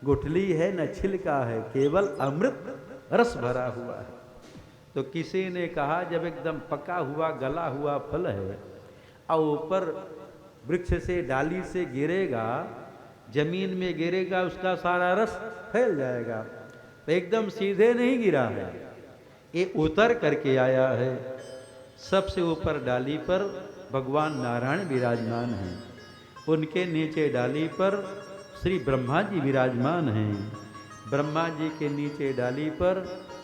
गुठली है न छिलका है, केवल अमृत रस भरा हुआ है। तो किसी ने कहा जब एकदम पका हुआ गला हुआ फल है और ऊपर वृक्ष से डाली से गिरेगा, जमीन में गिरेगा, उसका सारा रस फैल जाएगा। तो एकदम सीधे नहीं गिरा है, ये उतर करके आया है। सबसे ऊपर डाली पर भगवान नारायण विराजमान हैं, उनके नीचे डाली पर श्री ब्रह्मा जी विराजमान हैं, ब्रह्मा जी के नीचे डाली पर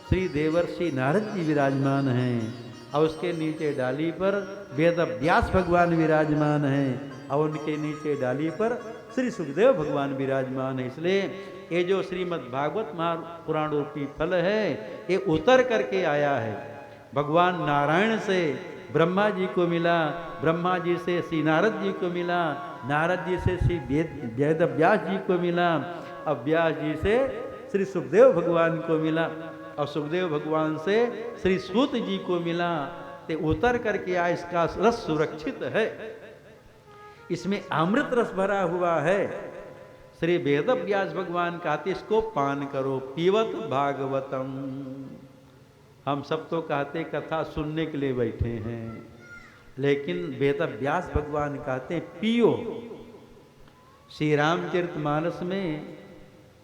श्री देवर्षि नारद जी विराजमान हैं, और उसके नीचे डाली पर वेद व्यास भगवान विराजमान हैं, और उनके नीचे डाली पर श्री सुखदेव भगवान विराजमान है। इसलिए ये जो श्रीमद् भागवत महापुराण रूपी फल है, ये उतर करके आया है। भगवान नारायण से ब्रह्मा जी को मिला, ब्रह्मा जी से श्री नारद जी को मिला, नारद जी से श्री वेद व्यास जी को मिला, अब व्यास जी से श्री सुखदेव भगवान को मिला, और सुखदेव भगवान से श्री सूत जी को मिला। ते उतर करके आया, इसका रस सुरक्षित है, इसमें अमृत रस भरा हुआ है। श्री वेद व्यास भगवान कहते इसको पान करो, पीवत भागवतम। हम सब तो कहते कथा सुनने के लिए बैठे हैं, लेकिन वेद व्यास भगवान कहते पियो। श्री रामचरितमानस में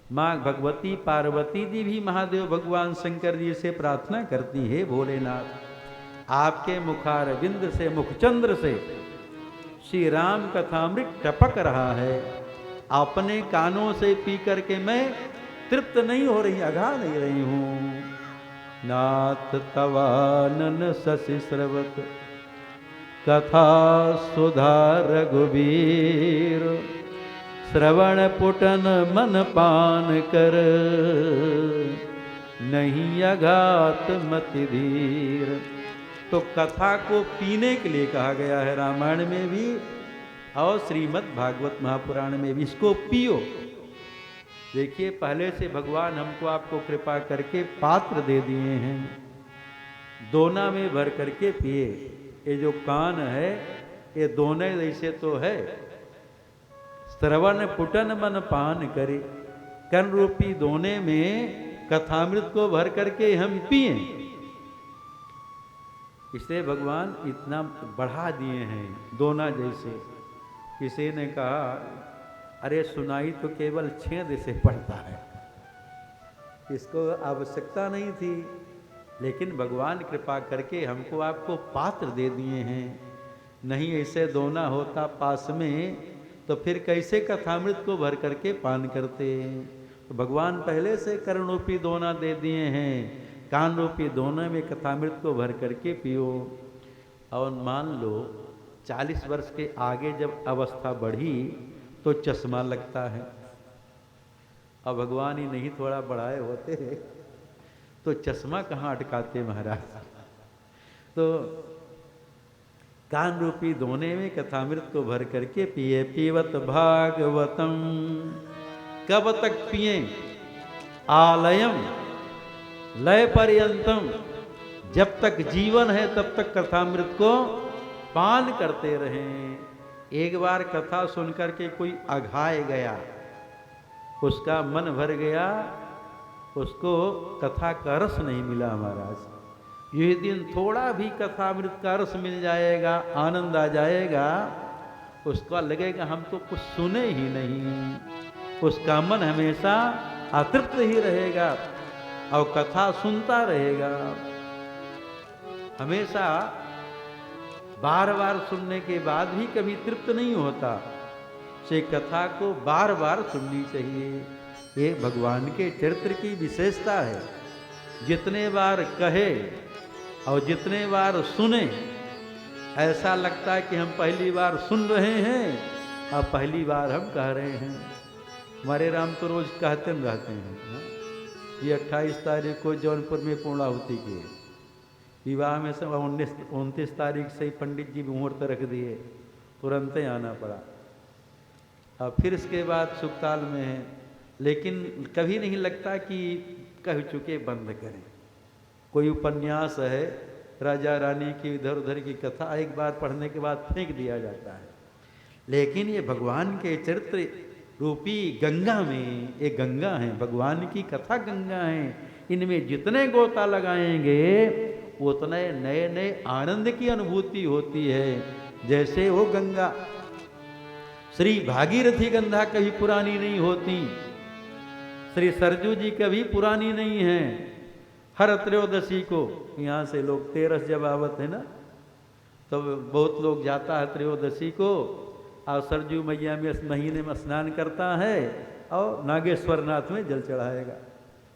माँ भगवती पार्वती जी भी महादेव भगवान शंकर जी से प्रार्थना करती है, भोलेनाथ आपके मुखारविंद से, मुखचंद्र से श्री राम कथामृत टपक रहा है, अपने कानों से पी करके मैं तृप्त नहीं हो रही, अघा नहीं रही हूँ। नाथ तवानन शशि स्रवत कथा सुधा रघुबीर, श्रवण पुटन मन पान कर, नहीं अघात मति धीर। तो कथा को पीने के लिए कहा गया है रामायण में भी और श्रीमद् भागवत महापुराण में भी, इसको पियो। देखिए पहले से भगवान हमको आपको कृपा करके पात्र दे दिए हैं, दोना में भर करके पिए। ये जो कान है ये दोने जैसे तो है, श्रवण पुटन मन पान करे, कन रूपी दोने में कथामृत को भर करके हम पिए। इसलिए भगवान इतना बढ़ा दिए हैं दोना जैसे। किसी ने कहा अरे सुनाई तो केवल छेद से पड़ता है, इसको आवश्यकता नहीं थी, लेकिन भगवान कृपा करके हमको आपको पात्र दे दिए हैं। नहीं ऐसे दोना होता पास में तो फिर कैसे कथामृत को भर करके पान करते। तो भगवान पहले से कर्ण रूपी दोना दे दिए हैं, कान रूपी दोने में कथामृत को भर करके पियो। और मान लो 40 वर्ष के आगे जब अवस्था बढ़ी तो चश्मा लगता है, अब भगवान ही नहीं थोड़ा बढ़ाए होते तो चश्मा कहाँ अटकाते महाराज। तो कान रूपी दोने में कथामृत को भर करके पिए। पीवत भागवतम, कब तक पिए? आलयम लय पर्यंतम, जब तक जीवन है तब तक कथामृत को पान करते रहें। एक बार कथा सुनकर के कोई अघाए गया, उसका मन भर गया, उसको कथा का रस नहीं मिला महाराज। ये दिन थोड़ा भी कथामृत का रस मिल जाएगा, आनंद आ जाएगा, उसका लगेगा हम तो कुछ सुने ही नहीं, उसका मन हमेशा अतृप्त ही रहेगा और कथा सुनता रहेगा। हमेशा बार बार सुनने के बाद भी कभी तृप्त नहीं होता, से कथा को बार बार सुननी चाहिए। ये भगवान के चरित्र की विशेषता है, जितने बार कहे और जितने बार सुने ऐसा लगता है कि हम पहली बार सुन रहे हैं और पहली बार हम कह रहे हैं। हमारे राम तो रोज कहते रहते हैं। ये 28 तारीख को जौनपुर में पूर्णाहुति की विवाह में सब 29 तारीख से ही पंडित जी मुहूर्त रख दिए, तुरंत ही आना पड़ा। अब फिर इसके बाद सुखताल में है, लेकिन कभी नहीं लगता कि कह चुके बंद करें। कोई उपन्यास है राजा रानी की, इधर उधर की कथा एक बार पढ़ने के बाद फेंक दिया जाता है, लेकिन ये भगवान के चरित्र रूपी गंगा में, ये गंगा है, भगवान की कथा गंगा है, इनमें जितने गोता लगाएंगे उतने नए नए आनंद की अनुभूति होती है। जैसे वो गंगा श्री भागीरथी गंगा कभी पुरानी नहीं होती, श्री सरजू जी कभी पुरानी नहीं है। हर त्रयोदशी को यहाँ से लोग 13 जब आवत है ना, तो बहुत लोग जाता है त्रयोदशी को, और सरजू मैया में इस महीने में स्नान करता है और नागेश्वर नाथ में जल चढ़ाएगा,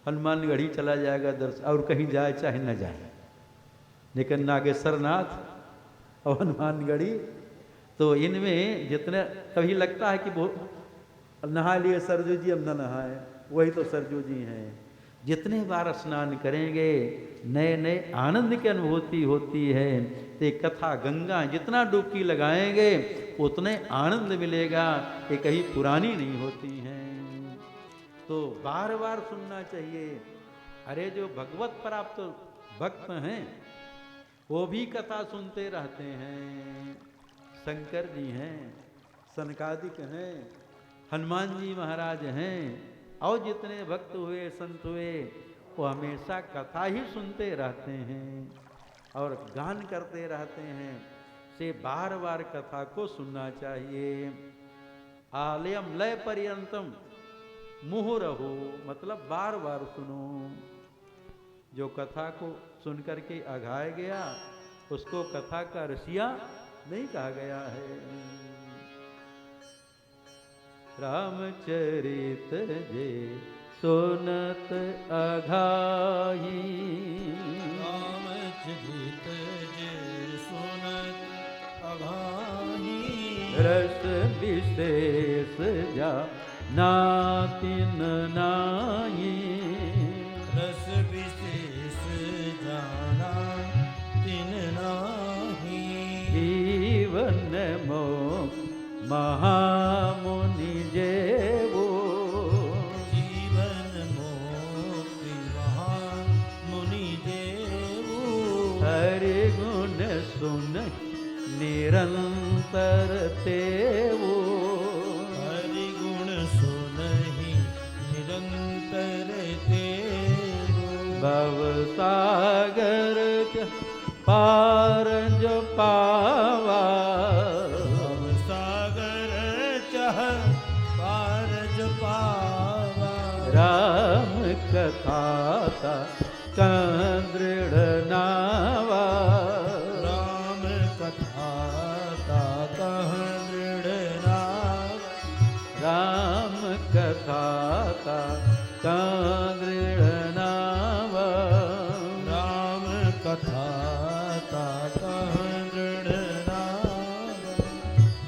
हनुमानगढ़ी चला जाएगा दर्शन, और कहीं जाए चाहे न जाए, लेकिन नागेश्वर नाथ और हनुमानगढ़ी, तो इनमें जितने कभी लगता है कि वो नहा लिए सरजू जी, अब न नहाए, वही तो सरजू जी हैं। जितने बार स्नान करेंगे नए नए आनंद की अनुभूति होती है। तो कथा गंगा जितना डुबकी लगाएंगे उतने आनंद मिलेगा, ये कहीं पुरानी नहीं होती हैं, तो बार बार सुनना चाहिए। अरे जो भगवत प्राप्त भक्त हैं वो भी कथा सुनते रहते हैं। शंकर जी हैं, सनकादिक हैं, हनुमान जी महाराज हैं, और जितने भक्त हुए संत हुए वो हमेशा कथा ही सुनते रहते हैं और गान करते रहते हैं। से बार बार कथा को सुनना चाहिए। आलयम लय पर्यंतम मुहुरहो, मतलब बार बार सुनो। जो कथा को सुन करके अघाय गया उसको कथा का रसिया नहीं कहा गया है। रामचरित जे सुनत अघाई, रामचरित जे सुनत अघाई, रस विशेष जा नातिन नाई, रस विशेष जाना तिन नाही, जीवन मोक्ष महामुनि जेवो, जीवन मोक्ति महामुनि देवो, हरि गुण सुन निरंतर तेवो, हरि गुण सुनहि निरंतर तेवो, भव सागर पार जो पावा, पारज पावा, राम कथा दृढ़ नावा, राम कथा दृढ़ नावा, राम कथा दृढ़ नावा, राम कथा दृढ़ नावा।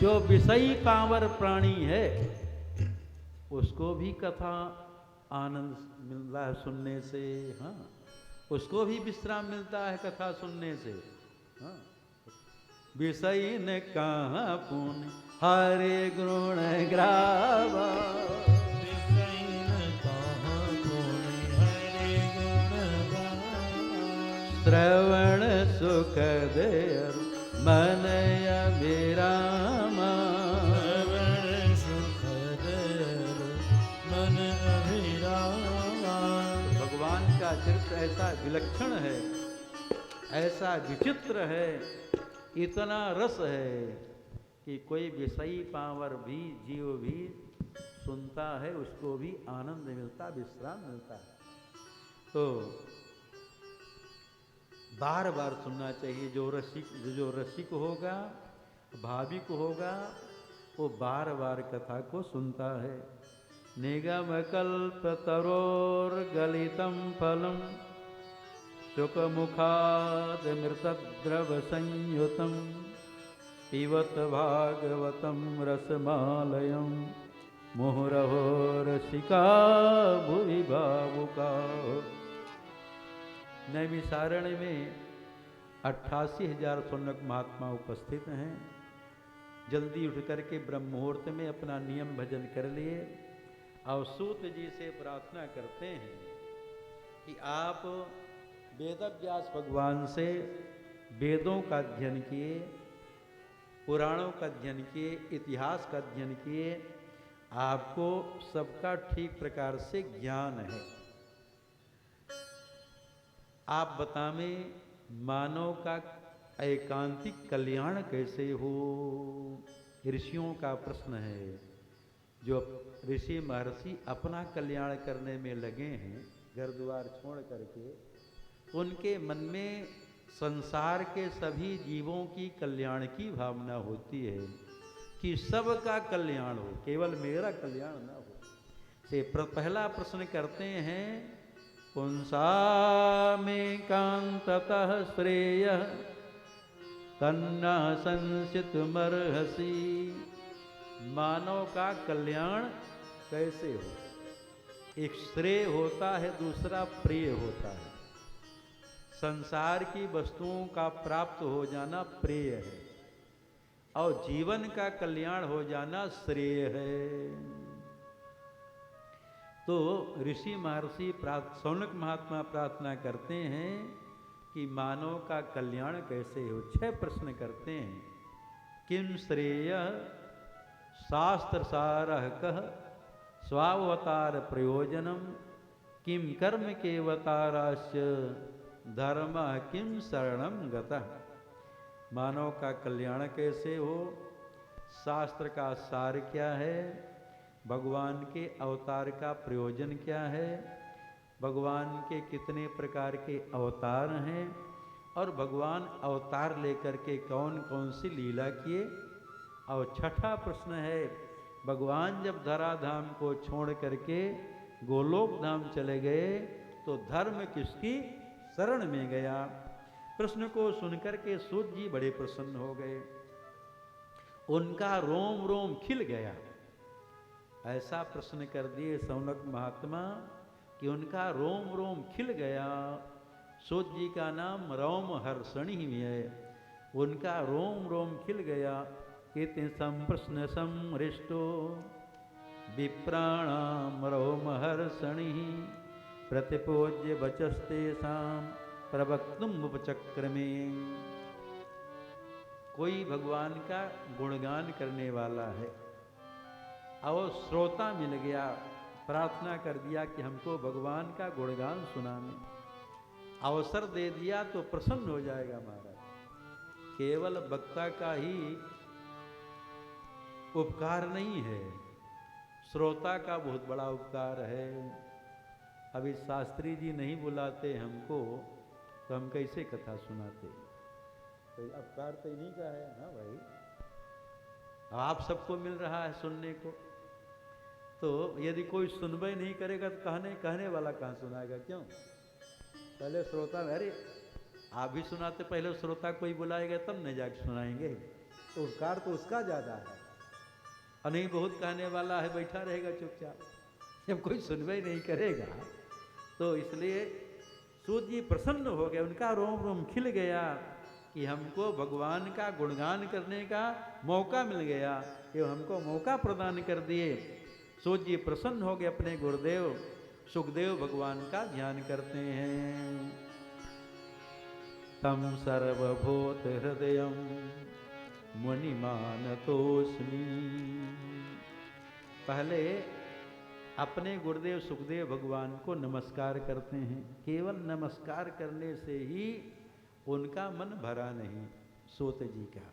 जो विषयी पावर प्राणी है उसको भी कथा आनंद मिलता है सुनने से। हाँ, उसको भी विश्राम मिलता है कथा सुनने से। हाँ, विषयी ने कहा पुण्य हरे गुण ग्रावा, विषयी ने कहा पुण्य हरे गुण गावा, श्रवण सुखद मन अभिरामा, श्रवण सुखद मन अभिरामा। भगवान का चरित्र ऐसा विलक्षण है, ऐसा विचित्र है, इतना रस है कि कोई विषयी पावर भी जीव भी सुनता है उसको भी आनंद मिलता, विश्राम मिलता है। तो बार बार सुनना चाहिए। जो रसिक होगा, भाविक होगा, वो बार बार कथा को सुनता है। निगम कल्प तरोर गलितम फलम शुक मुखाद मृतद्रव संयुतम पिबत भागवतम रसमालयम मुहुरहो रसिका भुवि भावुका। नैमिषारण्य में 88,000 शौनक महात्मा उपस्थित हैं। जल्दी उठ करके ब्रह्म मुहूर्त में अपना नियम भजन कर लिए और सूत जी से प्रार्थना करते हैं कि आप वेदव्यास भगवान से वेदों का अध्ययन किए, पुराणों का अध्ययन किए, इतिहास का अध्ययन किए, आपको सबका ठीक प्रकार से ज्ञान है। आप बतावें मानव का एकांतिक कल्याण कैसे हो, ऋषियों का प्रश्न है। जो ऋषि महर्षि अपना कल्याण करने में लगे हैं, घर द्वार छोड़ करके, उनके मन में संसार के सभी जीवों की कल्याण की भावना होती है कि सबका कल्याण हो, केवल मेरा कल्याण ना हो। से पहला प्रश्न करते हैं, पुंसा में कांततः श्रेय तन्ना संसितमर्हसि। मानव का कल्याण कैसे हो? एक श्रेय होता है, दूसरा प्रिय होता है। संसार की वस्तुओं का प्राप्त हो जाना प्रिय है और जीवन का कल्याण हो जाना श्रेय है। तो ऋषि महर्षि सौनक महात्मा प्रार्थना करते हैं कि मानव का कल्याण कैसे हो। 6 प्रश्न करते हैं। किम श्रेय शास्त्र सारः कः स्वावतार प्रयोजनम किम कर्म केवताराश्च धर्म किम शरणम गतः। मानव का कल्याण कैसे हो, शास्त्र का सार क्या है, भगवान के अवतार का प्रयोजन क्या है, भगवान के कितने प्रकार के अवतार हैं और भगवान अवतार लेकर के कौन कौन सी लीला किए। और 6ठा प्रश्न है, भगवान जब धराधाम को छोड़ करके गोलोक धाम चले गए तो धर्म किसकी शरण में गया। प्रश्न को सुनकर के सूत जी बड़े प्रसन्न हो गए, उनका रोम रोम खिल गया। ऐसा प्रश्न कर दिए सौनक महात्मा कि उनका रोम रोम खिल गया। सूत जी का नाम रोम हर्षणी ही है, उनका रोम रोम खिल गया। इति संप्रश्न समृष्टो विप्राणाम रोम हर्षणी प्रतिपूज्य वचस्तेषां प्रवक्तुम उपचक्रमे। कोई भगवान का गुणगान करने वाला है और श्रोता मिल गया, प्रार्थना कर दिया कि हमको भगवान का गुणगान सुनाने, अवसर दे दिया तो प्रसन्न हो जाएगा महाराज। केवल वक्ता का ही उपकार नहीं है, श्रोता का बहुत बड़ा उपकार है। अभी शास्त्री जी नहीं बुलाते हमको तो हम कैसे कथा सुनाते। तो उपकार तो इन्हीं का है ना भाई। अब आप सबको मिल रहा है सुनने को, तो यदि कोई सुनवाई नहीं करेगा तो कहने वाला कहाँ सुनाएगा? क्यों? पहले श्रोता, अरे आप भी सुनाते, पहले श्रोता कोई बुलाएगा तब न जाके सुनाएंगे। तो उपकार तो उसका ज्यादा है। और नहीं, बहुत कहने वाला है, बैठा रहेगा चुपचाप, जब कोई सुनवाई नहीं करेगा। तो इसलिए सूत जी प्रसन्न हो गए, उनका रोम रोम खिल गया कि हमको भगवान का गुणगान करने का मौका मिल गया, कि हमको मौका प्रदान कर दिए। सूत जी प्रसन्न हो गए, अपने गुरुदेव सुखदेव भगवान का ध्यान करते हैं। तम सर्वभूत हृदयम मुनिमानतोस्मि। पहले अपने गुरुदेव सुखदेव भगवान को नमस्कार करते हैं। केवल नमस्कार करने से ही उनका मन भरा नहीं। सूत जी का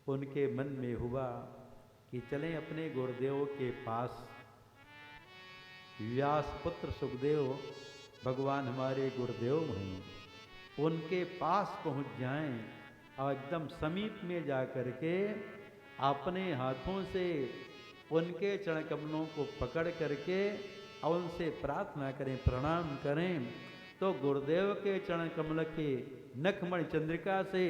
उनके मन में हुआ कि चलें अपने गुरुदेव के पास। व्यासपुत्र सुखदेव भगवान हमारे गुरुदेव हैं, उनके पास पहुंच जाएं और एकदम समीप में जा कर के अपने हाथों से उनके चरण कमलों को पकड़ करके और उनसे प्रार्थना करें, प्रणाम करें। तो गुरुदेव के चरण कमल के नखमणि चंद्रिका से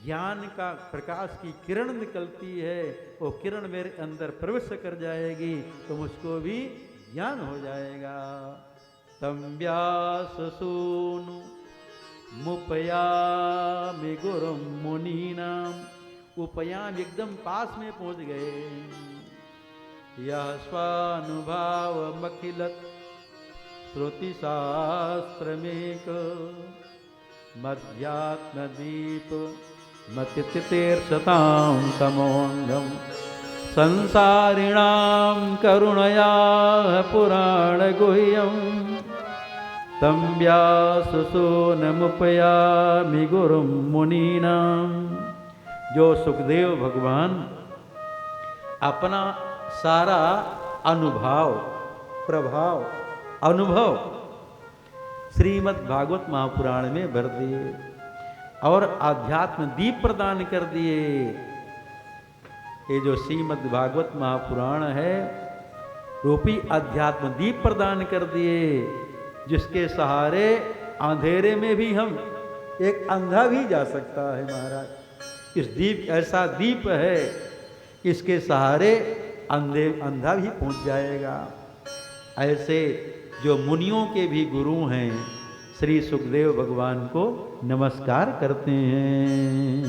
ज्ञान का प्रकाश की किरण निकलती है। वो किरण मेरे अंदर प्रवेश कर जाएगी तो मुझको भी ज्ञान हो जाएगा। तम व्यास सूनु मुपयामि गुरुम मुनीनाम। उपयाम एकदम पास में पहुंच गए। यह स्वानुभाव मखिलत श्रुति शास्त्र मेक मध्यात्म दीप मतितीर्षतां तमोंगम संसारिणां करुणया पुराणगुह्यं तं व्याससूनमुपयामि गुरुं मुनीनां। जो सुखदेव भगवान अपना सारा अनुभव श्रीमद् भागवत महापुराण में भर दिए और आध्यात्म दीप प्रदान कर दिए। ये जो श्रीमद् भागवत महापुराण है रूपी अध्यात्म दीप प्रदान कर दिए, जिसके सहारे अंधेरे में भी हम, एक अंधा भी जा सकता है महाराज। इस दीप ऐसा दीप है, इसके सहारे अंधा भी पहुंच जाएगा। ऐसे जो मुनियों के भी गुरु हैं श्री सुखदेव भगवान को नमस्कार करते हैं।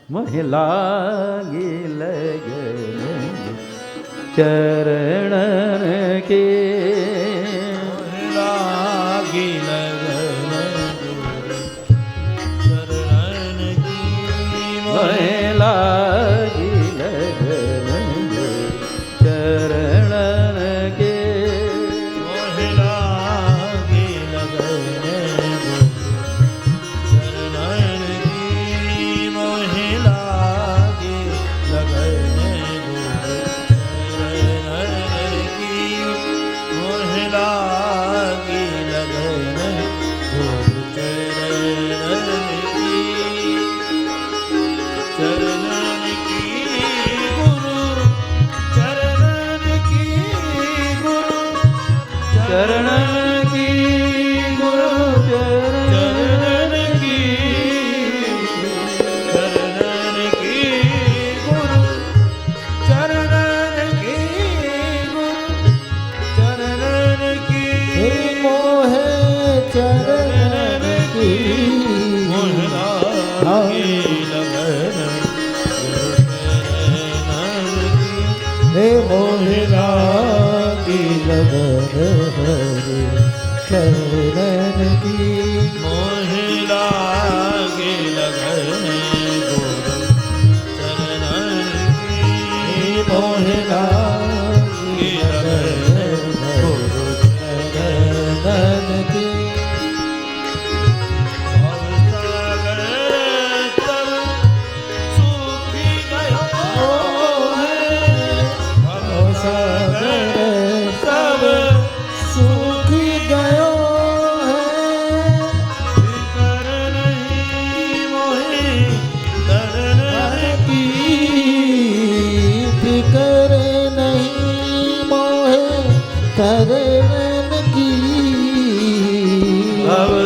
महिला लगे चरण के, महिला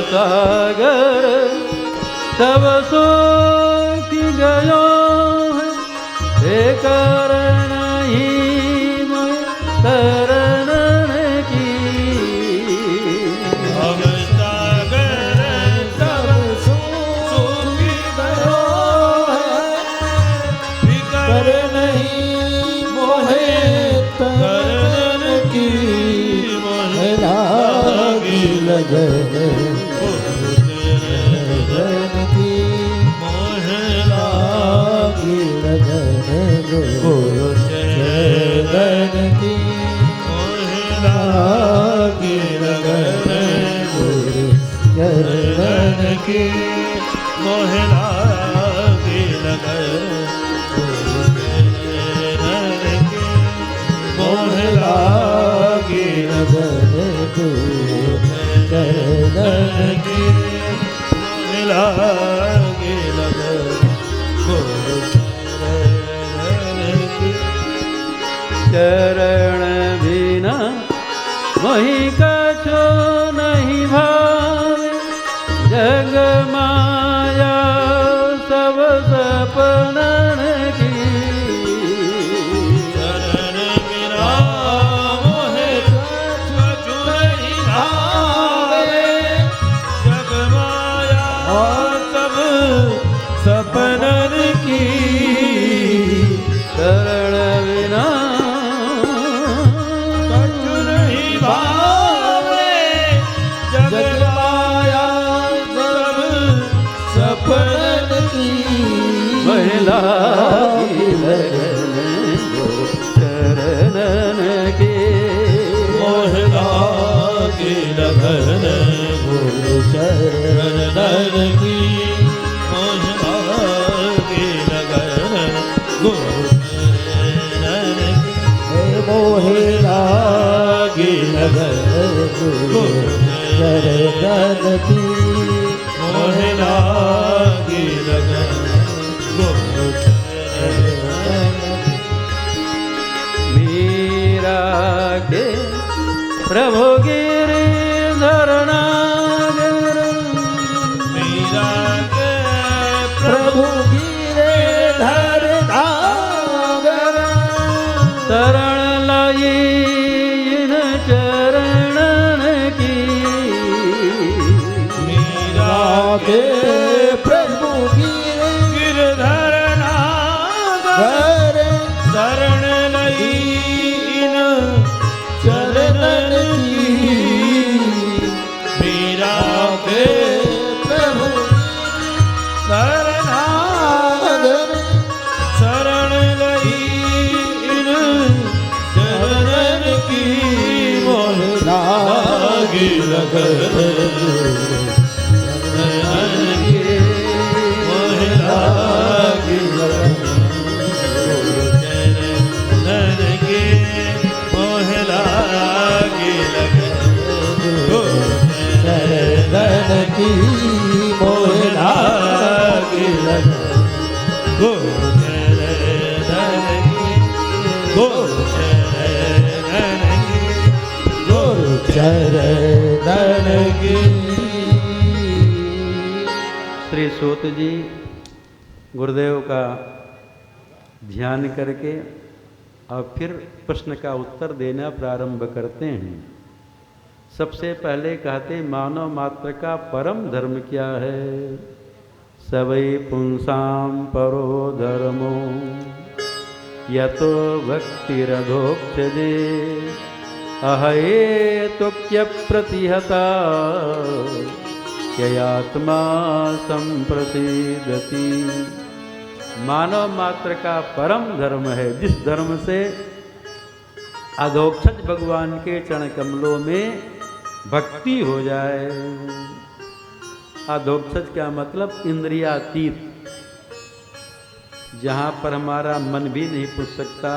सागर सब सोख गयो है, बेकर नहीं मैं तरन की। अब सागर सब सोख गयो है, बेकर नहीं मोहे तरन की। लागी लगन गुरु चरण की लागी लगन, गुरु चरण की मोह लागी लगन, गुरु चरण की मोह लागी लगन, गुरु चरण की मोह लागी लगन, गुरु चरण बिना वही कछो नहीं भावे, जग माया सब सपनन की। चरण बिना मोहे कछु नहीं भावे, जग माया सब सपनन की। चरण बिना कछु नहीं भावे, जग माया सब सपनन की। महिला की लगन लगन गुरु चरण की मोह लागे लगन गुरु चरण की मोह लागे लगन गुरु चरण की मोह लागे लगन गुरु चरण मीरा के प्रभु गिरिधर नागर मीरा के प्रभु गिरिधर नागर शरण लाई इन चरणन की मीरा के प्रभु गिरिधर नागर शरण लई इन चरणन की मीरा के प्रभु गिरिधर नागर शरण लई इन चरणन की मोह लागे लगन मोह लागे लगन चरण के मोह लागे लगन चरण की मोह लागे लगन चरण की गुरु चरण की श्री सूत जी गुरुदेव का ध्यान करके और फिर प्रश्न का उत्तर देना प्रारंभ करते हैं। सबसे पहले कहते मानव मात्र का परम धर्म क्या है। सवै पुंसाम परो धर्मो यतो भक्तिरधोक्षजे अहेतुक्य प्रतिहता ययात्मा संप्रसिद्धति। मानव मात्र का परम धर्म है जिस धर्म से अधोक्षज भगवान के चरण कमलों में भक्ति हो जाए। अधोक्षज क्या मतलब इंद्रियातीत, जहाँ पर हमारा मन भी नहीं पूछ सकता,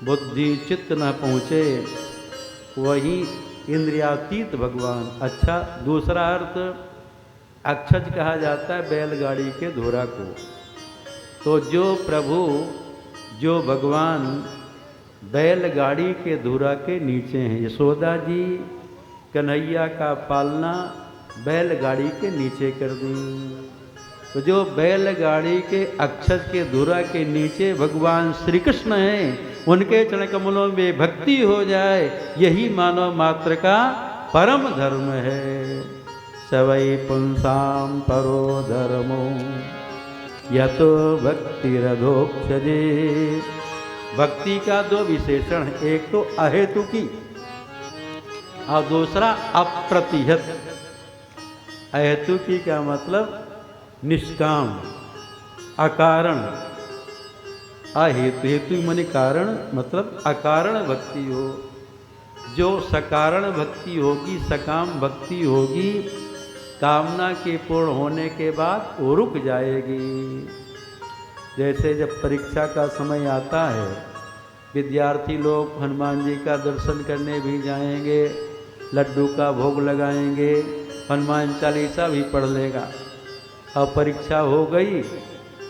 बुद्धि चित्त न पहुँचे, वही इंद्रियातीत भगवान। अच्छा, दूसरा अर्थ अक्षज कहा जाता है बैलगाड़ी के धुरा को। तो जो प्रभु जो भगवान बैलगाड़ी के धुरा के नीचे हैं। यशोदा जी कन्हैया का पालना बैलगाड़ी के नीचे कर दी। तो जो बैलगाड़ी के अक्षज के धुरा के नीचे भगवान श्री कृष्ण हैं, उनके चरण कमलों में भक्ति हो जाए, यही मानव मात्र का परम धर्म है। सवै पुंसाम परो धर्मो यतो भक्तिरधोक्षजे। भक्ति का दो विशेषण है, एक तो अहेतुकी और दूसरा अप्रतिहत। अहेतुकी का मतलब निष्काम, अकारण। अहेतु, हेतु माने कारण, मतलब अकारण भक्ति हो। जो सकारण भक्ति होगी, सकाम भक्ति होगी, कामना के पूर्ण होने के बाद वो रुक जाएगी। जैसे जब परीक्षा का समय आता है, विद्यार्थी लोग हनुमान जी का दर्शन करने भी जाएंगे, लड्डू का भोग लगाएंगे, हनुमान चालीसा भी पढ़ लेगा। अब परीक्षा हो गई,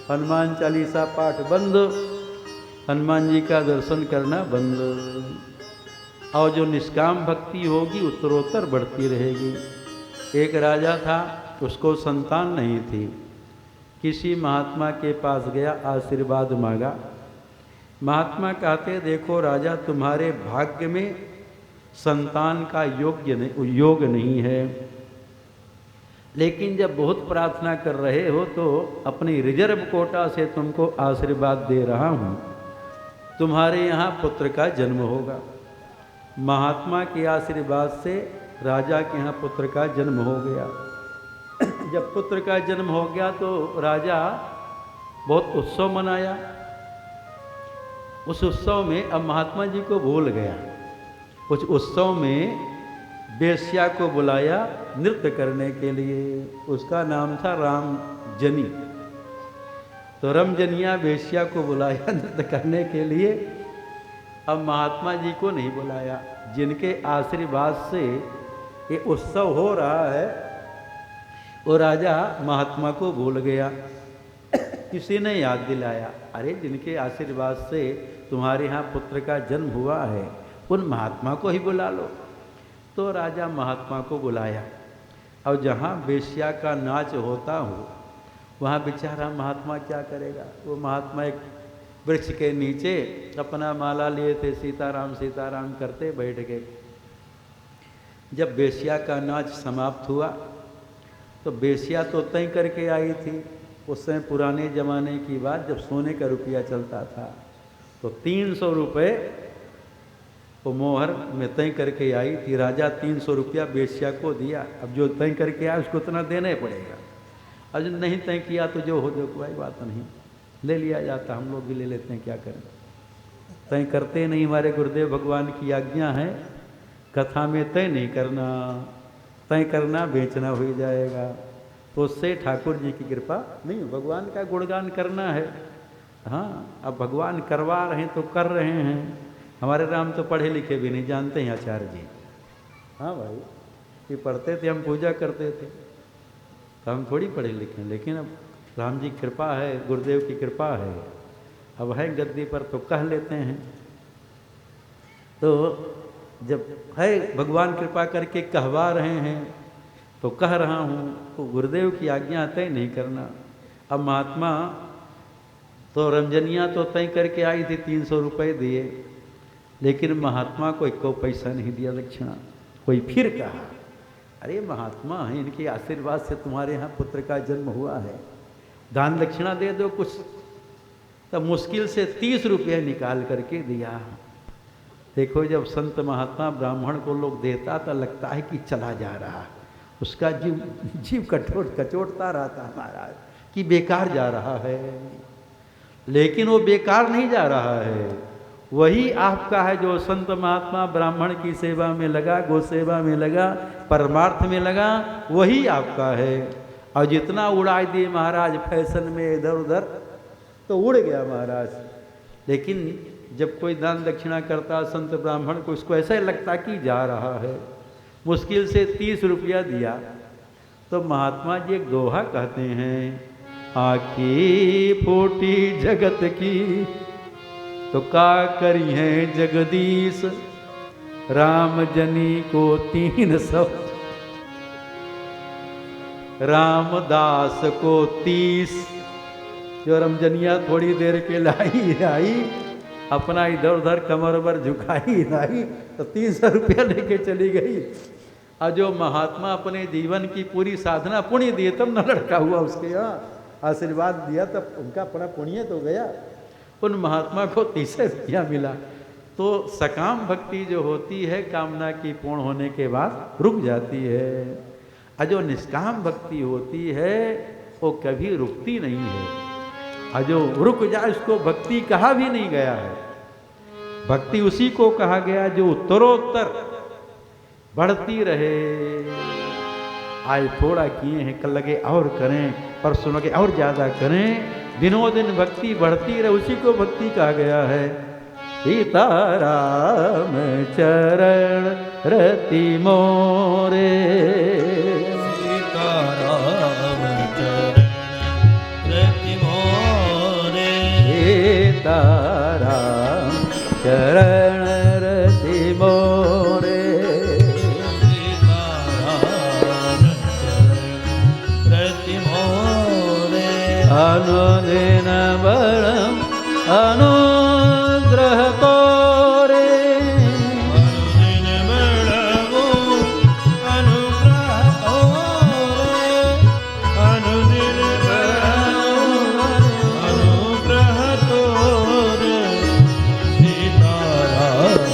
हनुमान चालीसा पाठ बंद, हनुमान जी का दर्शन करना बंद। और जो निष्काम भक्ति होगी उत्तरोत्तर बढ़ती रहेगी। एक राजा था, उसको संतान नहीं थी। किसी महात्मा के पास गया, आशीर्वाद मांगा। महात्मा कहते देखो राजा, तुम्हारे भाग्य में संतान का योग नहीं है, लेकिन जब बहुत प्रार्थना कर रहे हो तो अपनी रिजर्व कोटा से तुमको आशीर्वाद दे रहा हूँ, तुम्हारे यहाँ पुत्र का जन्म होगा। महात्मा के आशीर्वाद से राजा के यहाँ पुत्र का जन्म हो गया। जब पुत्र का जन्म हो गया तो राजा बहुत उत्सव मनाया। उस उत्सव में अब महात्मा जी को भूल गया। उस उत्सव में वेश्या को बुलाया नृत्य करने के लिए। उसका नाम था रामजनी। तो रमजनिया वेश्या को बुलाया नृत्य करने के लिए। अब महात्मा जी को नहीं बुलाया। जिनके आशीर्वाद से ये उत्सव हो रहा है, वो राजा महात्मा को भूल गया। किसी ने याद दिलाया, अरे जिनके आशीर्वाद से तुम्हारे यहाँ पुत्र का जन्म हुआ है, उन महात्मा को ही बुला लो। तो राजा महात्मा को बुलाया। और जहाँ वेश्या का नाच होता हो, वहाँ बेचारा महात्मा क्या करेगा। वो महात्मा एक वृक्ष के नीचे अपना माला लिए थे, सीताराम करते बैठ गए। जब वेश्या का नाच समाप्त हुआ तो वेश्या तो तय करके आई थी। उस समय पुराने ज़माने की बात, जब सोने का रुपया चलता था, तो 300 रुपये वो मोहर में तय करके आई थी। राजा 300 रुपया वेश्या को दिया। अब जो तय करके आया उसको उतना देना ही पड़ेगा। और जो नहीं तय किया तो जो हो जो कोई बात नहीं, ले लिया जाता। हम लोग भी ले लेते हैं, क्या करें। तय करते नहीं, हमारे गुरुदेव भगवान की आज्ञा है कथा में तय नहीं करना, तय करना बेचना हो जाएगा। तो उससे ठाकुर जी की कृपा नहीं, भगवान का गुणगान करना है। हाँ, अब भगवान करवा रहे हैं तो कर रहे हैं। हमारे राम तो पढ़े लिखे भी नहीं, जानते हैं आचार्य जी। हाँ भाई, ये पढ़ते थे, हम पूजा करते थे, तो हम थोड़ी पढ़े लिखे। लेकिन अब राम जी की कृपा है, गुरुदेव की कृपा है, अब है गद्दी पर तो कह लेते हैं। तो जब है भगवान कृपा करके कहवा रहे हैं तो कह रहा हूँ, तो गुरुदेव की आज्ञा तय नहीं करना। अब महात्मा तो रमजनिया तो तय करके आई थी, 300 रुपये दिए, लेकिन महात्मा को एक पैसा नहीं दिया दक्षिणा। कोई फिर कहा, अरे महात्मा हैं, इनके आशीर्वाद से तुम्हारे यहाँ पुत्र का जन्म हुआ है, दान दक्षिणा दे दो कुछ। तब मुश्किल से 30 रुपये निकाल करके दिया। देखो, जब संत महात्मा ब्राह्मण को लोग देता तो लगता है कि चला जा रहा, उसका जीव कचोटता रहता महाराज कि बेकार जा रहा है। लेकिन वो बेकार नहीं जा रहा है, वही आपका है जो संत महात्मा ब्राह्मण की सेवा में लगा, गो सेवा में लगा, परमार्थ में लगा, वही आपका है। और जितना उड़ा दिए महाराज फैशन में इधर उधर, तो उड़ गया महाराज। लेकिन जब कोई दान दक्षिणा करता संत ब्राह्मण को, उसको ऐसा लगता कि जा रहा है। मुश्किल से 30 रुपया दिया तो महात्मा जी एक दोहा कहते हैं, आँखी फूटी जगत की तो का करी है जगदीश, राम जनी को 300, रामदास को 30। जो रमजनिया थोड़ी देर के लाई अपना इधर उधर कमर पर झुकाई लाई, तो 300 रुपया लेके चली गई। और जो महात्मा अपने जीवन की पूरी साधना पुण्य दिए, तब न लड़का हुआ उसके यहाँ, आशीर्वाद दिया तब उनका अपना पुण्य तो गया। उन महात्मा को 30 रुपया मिला। तो सकाम भक्ति जो होती है कामना की पूर्ण होने के बाद रुक जाती है, और जो निष्काम भक्ति होती है वो कभी रुकती नहीं है। और जो रुक जाए उसको भक्ति कहा भी नहीं गया है। भक्ति उसी को कहा गया जो उत्तरोत्तर बढ़ती रहे। आज थोड़ा किए हैं, कल लगे और करें, परसों लगे और ज़्यादा करें, दिनों दिन भक्ति बढ़ती रहे, उसी को भक्ति कहा गया है। सीताराम चरण रति मोरे, सीताराम चरण रति मोरे, सीताराम चरण रति मोरे, सीताराम चरण रति मोरे, अनुदिन बलम अनुग्रह तोरे, अनुदिन बलमु अनुग्रह तोरे, अनुदिन बलमु अनुग्रह तोरे, सीताराम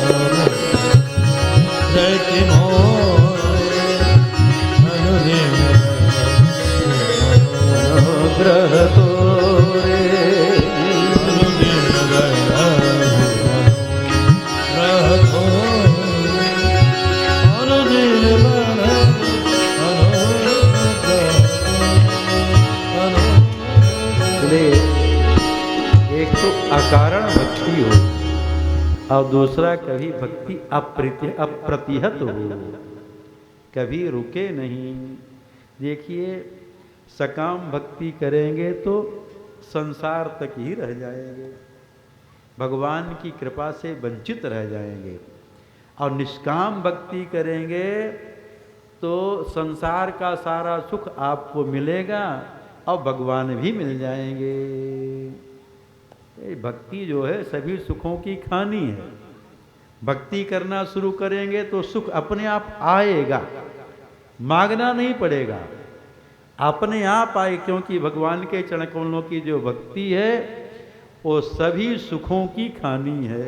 रति मोरे, अनुदिन अनुग्रह तोरे, अनुदिन बलमु और दूसरा कभी भक्ति अप्रतिहत हो, कभी रुके नहीं। देखिए सकाम भक्ति करेंगे तो संसार तक ही रह जाएंगे, भगवान की कृपा से वंचित रह जाएंगे। और निष्काम भक्ति करेंगे तो संसार का सारा सुख आपको मिलेगा और भगवान भी मिल जाएंगे। ये भक्ति जो है सभी सुखों की खानी है। भक्ति करना शुरू करेंगे तो सुख अपने आप आएगा, मांगना नहीं पड़ेगा, अपने आप आए, क्योंकि भगवान के चरण कमलों की जो भक्ति है वो सभी सुखों की खानी है।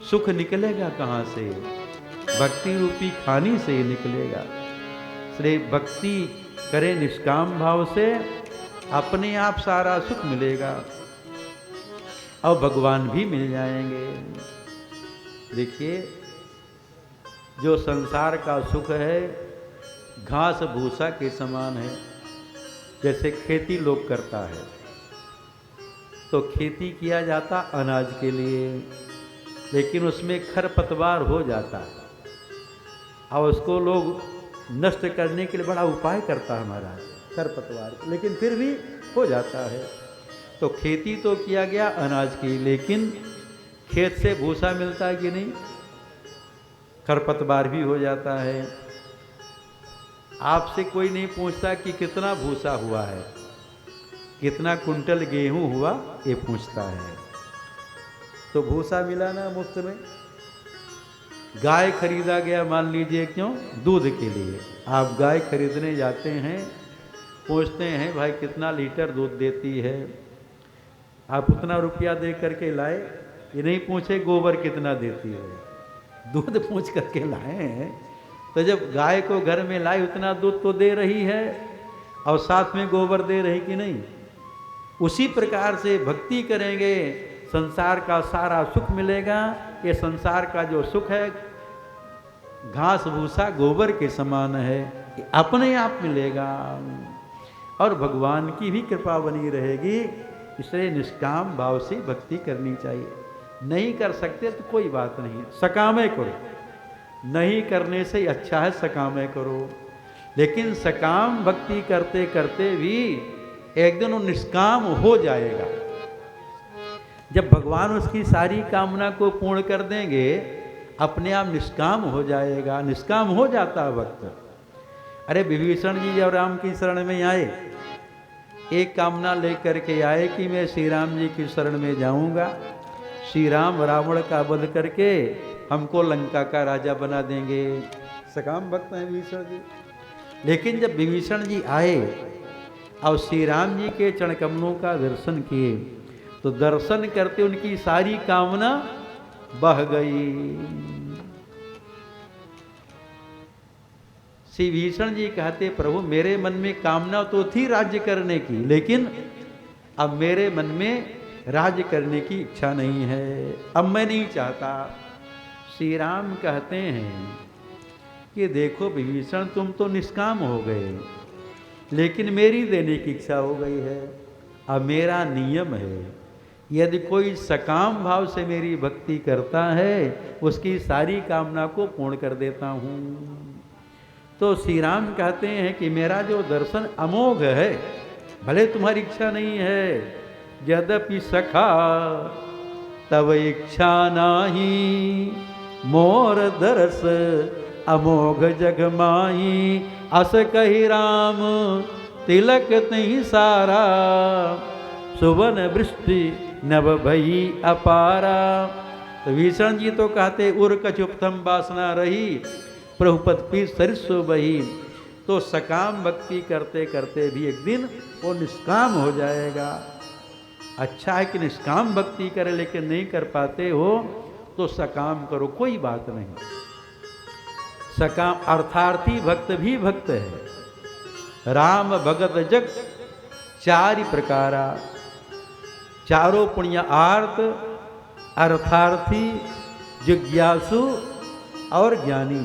सुख निकलेगा कहाँ से? भक्ति रूपी खानी से ही निकलेगा। इसलिए भक्ति करें निष्काम भाव से, अपने आप सारा सुख मिलेगा और भगवान भी मिल जाएंगे। देखिए जो संसार का सुख है घास भूसा के समान है। जैसे खेती लोग करता है तो खेती किया जाता अनाज के लिए, लेकिन उसमें खरपतवार हो जाता है और उसको लोग नष्ट करने के लिए बड़ा उपाय करता है हमारा खरपतवार, लेकिन फिर भी हो जाता है। तो खेती तो किया गया अनाज की, लेकिन खेत से भूसा मिलता है कि नहीं? खरपतवार भी हो जाता है। आपसे कोई नहीं पूछता कि कितना भूसा हुआ है, कितना कुंटल गेहूं हुआ, ये पूछता है। तो भूसा मिला ना मुफ्त में। गाय खरीदा गया, मान लीजिए, क्यों? दूध के लिए। आप गाय खरीदने जाते हैं, पूछते हैं भाई कितना लीटर दूध देती है, आप उतना रुपया दे करके लाए। ये नहीं पूछे गोबर कितना देती है, दूध पूछ करके लाए हैं। तो जब गाय को घर में लाई उतना दूध तो दे रही है और साथ में गोबर दे रही कि नहीं? उसी प्रकार से भक्ति करेंगे संसार का सारा सुख मिलेगा। ये संसार का जो सुख है घास भूसा गोबर के समान है, ये अपने आप मिलेगा और भगवान की भी कृपा बनी रहेगी। इसलिए निष्काम भाव से भक्ति करनी चाहिए। नहीं कर सकते तो कोई बात नहीं, सकामे करो। नहीं करने से अच्छा है सकामे करो। लेकिन सकाम भक्ति करते करते भी एक दिन वो निष्काम हो जाएगा। जब भगवान उसकी सारी कामना को पूर्ण कर देंगे, अपने आप निष्काम हो जाएगा। निष्काम हो जाता है भक्त। अरे विभीषण जी जब राम की शरण में आए, एक कामना लेकर के आए कि मैं श्री राम जी की शरण में जाऊंगा, श्री राम रावण का वध करके हमको लंका का राजा बना देंगे। सकाम भक्त हैं विभीषण जी। लेकिन जब विभीषण जी आए और श्री राम जी के चरण कमलों का दर्शन किए, तो दर्शन करते उनकी सारी कामना बह गई। श्री विभीषण जी कहते, प्रभु मेरे मन में कामना तो थी राज्य करने की, लेकिन अब मेरे मन में राज्य करने की इच्छा नहीं है, अब मैं नहीं चाहता। श्री राम कहते हैं कि देखो विभीषण तुम तो निष्काम हो गए, लेकिन मेरी देने की इच्छा हो गई है। अब मेरा नियम है, यदि कोई सकाम भाव से मेरी भक्ति करता है उसकी सारी कामना को पूर्ण कर देता हूँ। तो श्री राम कहते हैं कि मेरा जो दर्शन अमोघ है, भले तुम्हारी इच्छा नहीं है, यद्यपि सखा तब इच्छा नाही, मोर दरस अमोघ जग माही, अस कही राम तिलक तही सारा, सुवन वृष्टि नव भई अपारा। तो विभीषण जी तो कहते उर कछुपथम वासना रही, प्रभुपद पी सरिस्व बही। तो सकाम भक्ति करते करते भी एक दिन वो निष्काम हो जाएगा। अच्छा है कि निष्काम भक्ति करे, लेकिन नहीं कर पाते हो तो सकाम करो, कोई बात नहीं। सकाम अर्थार्थी भक्त भी भक्त है। राम भगत जग चारि प्रकारा, चारों पुण्य आर्त, अर्थार्थी, जिज्ञासु और ज्ञानी।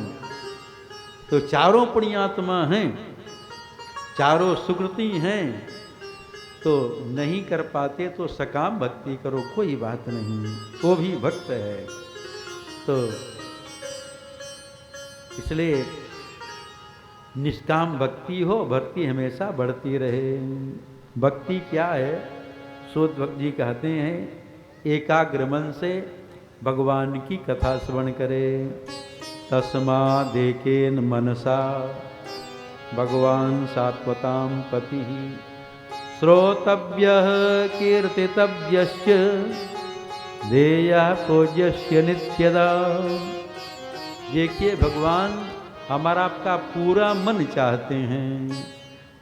तो चारों पुण्यात्मा हैं, चारों सुकृति हैं, तो नहीं कर पाते तो सकाम भक्ति करो, कोई बात नहीं, वो भी भक्त है। तो इसलिए निष्काम भक्ति हो, भक्ति हमेशा बढ़ती रहे। भक्ति क्या है? सूत भक्त जी कहते हैं, एकाग्र मन से भगवान की कथा श्रवण करे। तस्मादेकेन मनसा भगवान सात्वतां पति श्रोतव्यः कीर्तितव्यश्च देयः पूज्यस्य नित्यदा। देखिए भगवान हमारा आपका पूरा मन चाहते हैं।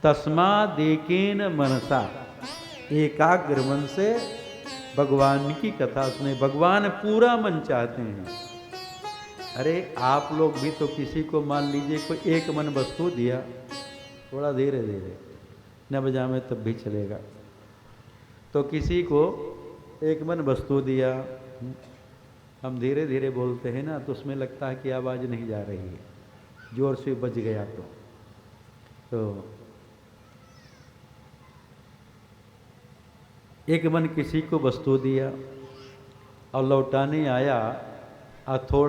तस्मादेकेन मनसा, एकाग्र मन से भगवान की कथा सुने। भगवान पूरा मन चाहते हैं। अरे आप लोग भी तो किसी को मान लीजिए कोई एक मन वस्तु दिया, थोड़ा धीरे धीरे न बजावे तब भी चलेगा। तो किसी को एक मन वस्तु दिया, हम धीरे धीरे बोलते हैं ना, तो उसमें लगता है कि आवाज़ नहीं जा रही है, जोर से बज गया तो एक मन किसी को वस्तु दिया और लौटाने आया और थोड़ा